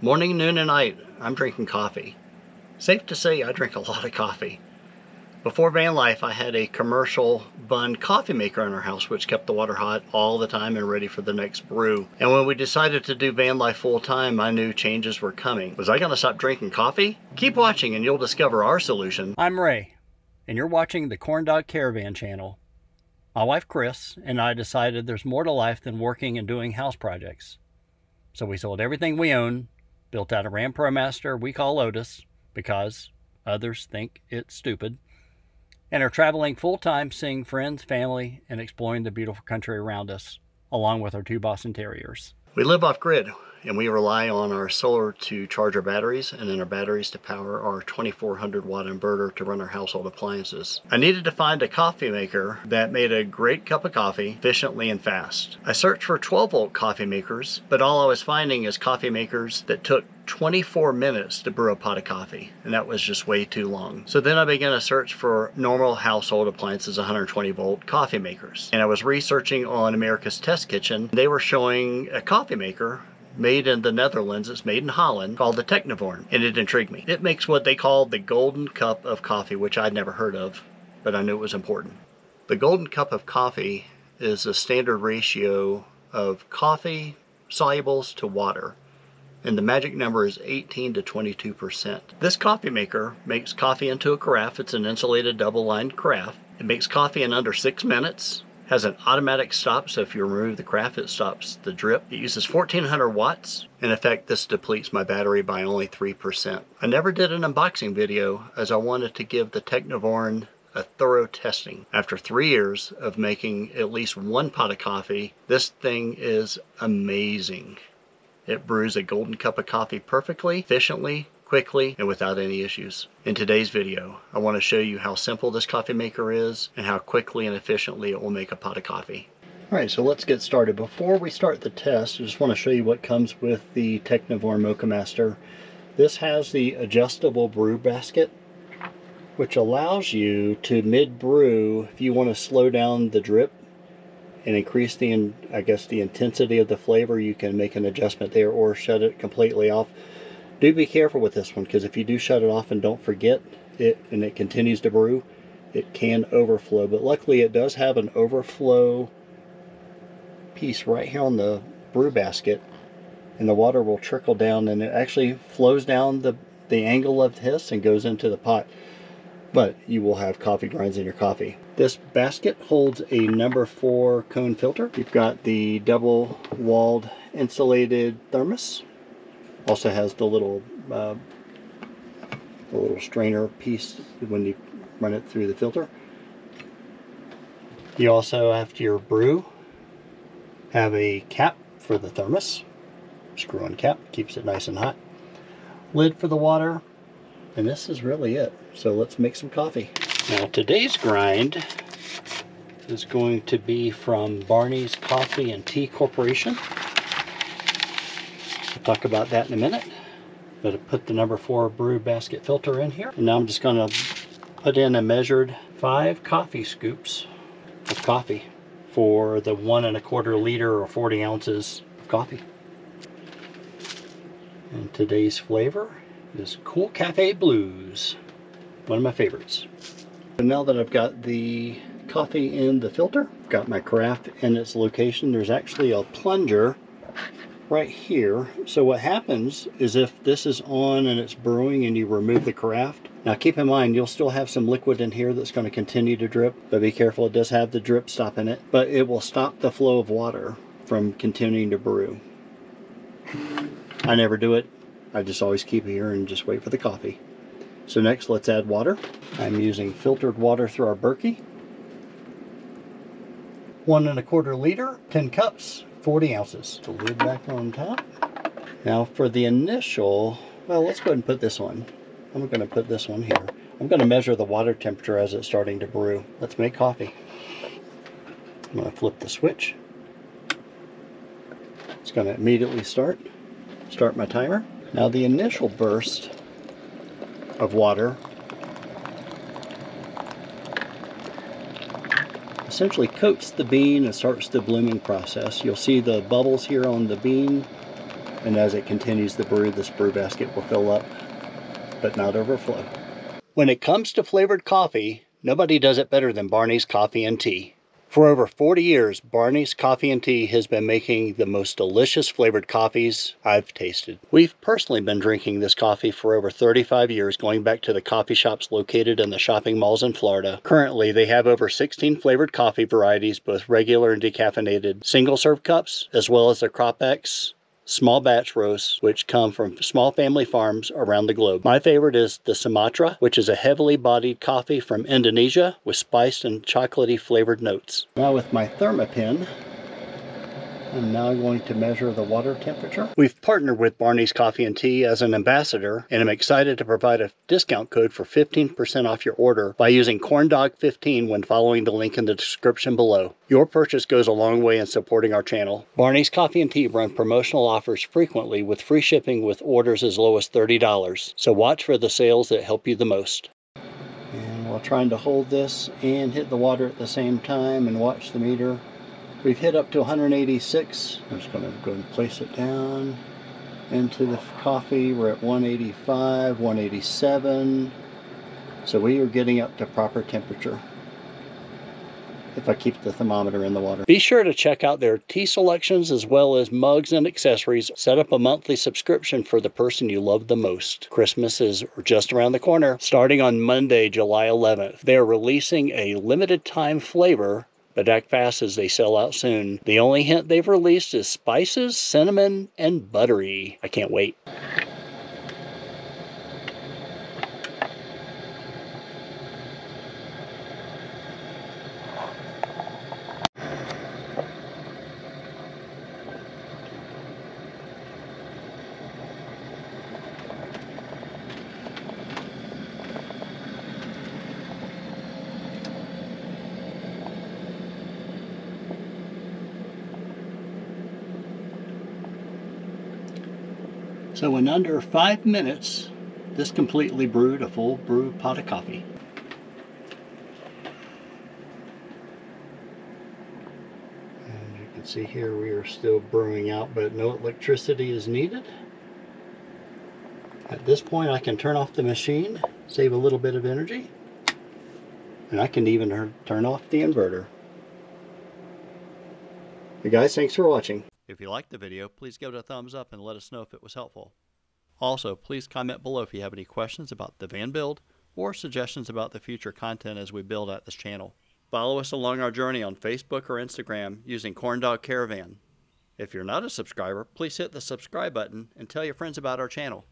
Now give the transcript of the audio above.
Morning, noon, and night, I'm drinking coffee. Safe to say I drink a lot of coffee. Before van life, I had a commercial bun coffee maker in our house which kept the water hot all the time and ready for the next brew. And when we decided to do van life full time, I knew changes were coming. Was I going to stop drinking coffee? Keep watching and you'll discover our solution. I'm Ray, and you're watching the Corn Dog Caravan channel. My wife Chris and I decided there's more to life than working and doing house projects. So we sold everything we own, built out a Ram ProMaster we call Lotus because others think it's stupid, and are traveling full-time, seeing friends, family, and exploring the beautiful country around us, along with our 2 Boston Terriers. We live off-grid, and we rely on our solar to charge our batteries, and then our batteries to power our 2400 watt inverter to run our household appliances. I needed to find a coffee maker that made a great cup of coffee efficiently and fast. I searched for 12 volt coffee makers, but all I was finding is coffee makers that took 24 minutes to brew a pot of coffee, and that was just way too long. So then I began a search for normal household appliances 120 volt coffee makers, and I was researching on America's Test Kitchen. They were showing a coffee maker made in the Netherlands. It's made in Holland, called the Technivorm, and it intrigued me. It makes what they call the golden cup of coffee, which I'd never heard of, but I knew it was important. The golden cup of coffee is a standard ratio of coffee solubles to water, and the magic number is 18 to 22%. This coffee maker makes coffee into a carafe. It's an insulated double-lined carafe. It makes coffee in under 6 minutes. Has an automatic stop, so if you remove the carafe, it stops the drip. It uses 1400 watts. In effect, this depletes my battery by only 3%. I never did an unboxing video as I wanted to give the Technivorm a thorough testing. After 3 years of making at least 1 pot of coffee, this thing is amazing. It brews a golden cup of coffee perfectly, efficiently, quickly, and without any issues. In today's video, I want to show you how simple this coffee maker is and how quickly and efficiently it will make a pot of coffee. Alright, so let's get started. Before we start the test, I just want to show you what comes with the Technivorm Moccamaster. This has the adjustable brew basket, which allows you to mid-brew, if you want to slow down the drip and increase the intensity of the flavor, you can make an adjustment there or shut it completely off. Do be careful with this one, because if you do shut it off and don't forget it and it continues to brew, it can overflow. But luckily it does have an overflow piece right here on the brew basket, and the water will trickle down and it actually flows down the angle of this and goes into the pot. But you will have coffee grinds in your coffee. This basket holds a number 4 cone filter. You've got the double-walled insulated thermos. Also has the little strainer piece when you run it through the filter. You also, after your brew, have a cap for the thermos. Screw-on cap, keeps it nice and hot. Lid for the water. And this is really it. So let's make some coffee. Now today's grind is going to be from Barney's Coffee and Tea Corporation. We'll talk about that in a minute. But I put the number 4 brew basket filter in here. And now I'm just going to put in a measured 5 coffee scoops of coffee for the 1 1/4 liter or 40 ounces of coffee. And today's flavor is Cool Cafe Blues, one of my favorites. And now that I've got the coffee in the filter, I've got my carafe in its location. There's actually a plunger right here. So what happens is if this is on and it's brewing and you remove the carafe, now keep in mind you'll still have some liquid in here that's going to continue to drip, but be careful, it does have the drip stop in it, but it will stop the flow of water from continuing to brew. I never do it. I just always keep it here and just wait for the coffee. So next, let's add water. I'm using filtered water through our Berkey. 1 1/4 liter, 10 cups, 40 ounces. The lid back on top. Now for the initial, well, let's go ahead and put this on. I'm going to put this one here. I'm going to measure the water temperature as it's starting to brew. Let's make coffee. I'm going to flip the switch. It's going to immediately start my timer. Now the initial burst of water essentially coats the bean and starts the blooming process. You'll see the bubbles here on the bean And as it continues to brew, this brew basket will fill up, but not overflow. When it comes to flavored coffee, nobody does it better than Barney's Coffee and Tea. For over 40 years, Barney's Coffee and Tea has been making the most delicious flavored coffees I've tasted. We've personally been drinking this coffee for over 35 years, going back to the coffee shops located in the shopping malls in Florida. Currently, they have over 16 flavored coffee varieties, both regular and decaffeinated, single-serve cups, as well as their Crop X small batch roasts, which come from small family farms around the globe. My favorite is the Sumatra, which is a heavily bodied coffee from Indonesia with spiced and chocolatey flavored notes. Now with my Thermapen, I'm now going to measure the water temperature. We've partnered with Barney's Coffee and Tea as an ambassador, and I'm excited to provide a discount code for 15% off your order by using CornDog15 when following the link in the description below. Your purchase goes a long way in supporting our channel. Barney's Coffee and Tea run promotional offers frequently with free shipping with orders as low as $30, so watch for the sales that help you the most. And while trying to hold this and hit the water at the same time and watch the meter, we've hit up to 186. I'm just going to go and place it down into the coffee. We're at 185, 187. So we are getting up to proper temperature if I keep the thermometer in the water. Be sure to check out their tea selections as well as mugs and accessories. Set up a monthly subscription for the person you love the most. Christmas is just around the corner. Starting on Monday, July 11th, they are releasing a limited time flavor, but act fast as they sell out soon. The only hint they've released is spices, cinnamon, and buttery. I can't wait. So in under 5 minutes, this completely brewed a full brew pot of coffee. And you can see here we are still brewing out, but no electricity is needed. At this point I can turn off the machine, save a little bit of energy, and I can even turn off the inverter. Hey guys, thanks for watching. If you liked the video, please give it a thumbs up and let us know if it was helpful. Also, please comment below if you have any questions about the van build or suggestions about the future content as we build out this channel. Follow us along our journey on Facebook or Instagram using Corndog Caravan. If you're not a subscriber, please hit the subscribe button and tell your friends about our channel.